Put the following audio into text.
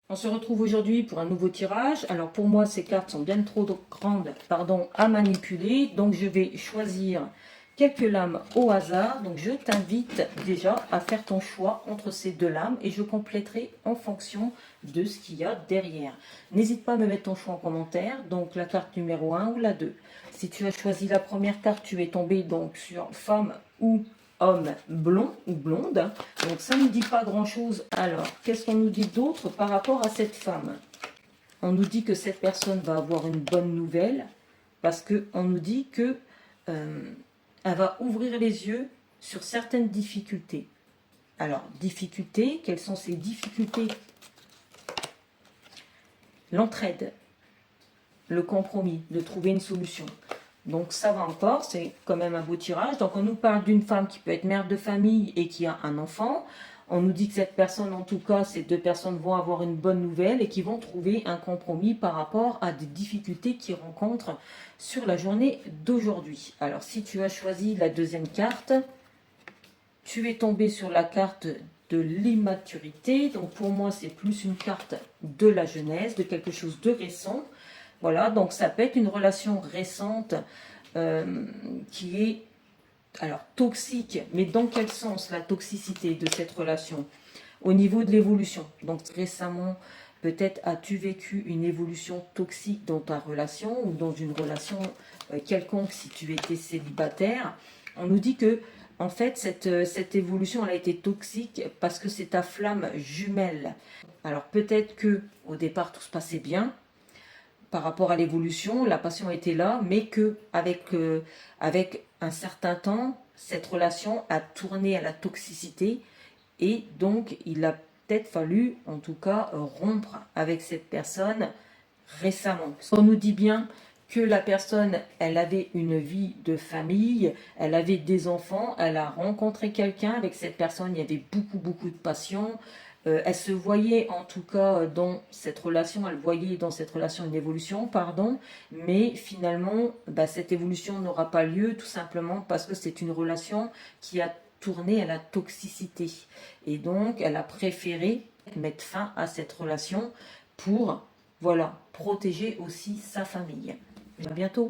On se retrouve aujourd'hui pour un nouveau tirage. Alors pour moi, ces cartes sont bien trop grandes à manipuler. Donc je vais choisir quelques lames au hasard. Donc je t'invite déjà à faire ton choix entre ces deux lames et je compléterai en fonction de ce qu'il y a derrière. N'hésite pas à me mettre ton choix en commentaire. Donc la carte numéro 1 ou la 2. Si tu as choisi la première carte, tu es tombé donc sur femme ou homme blond ou blonde. Donc ça ne nous dit pas grand-chose. Alors, qu'est-ce qu'on nous dit d'autre par rapport à cette femme? On nous dit que cette personne va avoir une bonne nouvelle parce qu'on nous dit que elle va ouvrir les yeux sur certaines difficultés. Alors, difficultés, quelles sont ces difficultés? L'entraide, le compromis, de trouver une solution. Donc ça va encore, c'est quand même un beau tirage. Donc on nous parle d'une femme qui peut être mère de famille et qui a un enfant. On nous dit que cette personne, en tout cas, ces deux personnes vont avoir une bonne nouvelle et qui vont trouver un compromis par rapport à des difficultés qu'ils rencontrent sur la journée d'aujourd'hui. Alors si tu as choisi la deuxième carte, tu es tombé sur la carte de l'immaturité. Donc pour moi, c'est plus une carte de la jeunesse, de quelque chose de récent. Voilà, donc ça peut être une relation récente qui est alors toxique, mais dans quel sens la toxicité de cette relation? Au niveau de l'évolution. Donc récemment, peut-être as-tu vécu une évolution toxique dans ta relation ou dans une relation quelconque si tu étais célibataire. On nous dit que en fait cette évolution elle a été toxique parce que c'est ta flamme jumelle. Alors peut-être que au départ tout se passait bien par rapport à l'évolution, la passion était là, mais que avec un certain temps, cette relation a tourné à la toxicité et donc il a peut-être fallu, en tout cas, rompre avec cette personne récemment. On nous dit bien que la personne, elle avait une vie de famille, elle avait des enfants, elle a rencontré quelqu'un, avec cette personne, il y avait beaucoup de passion. Elle se voyait en tout cas dans cette relation, elle voyait dans cette relation une évolution, pardon, mais finalement, cette évolution n'aura pas lieu tout simplement parce que c'est une relation qui a tourné à la toxicité. Et donc, elle a préféré mettre fin à cette relation pour, voilà, protéger aussi sa famille. À bientôt.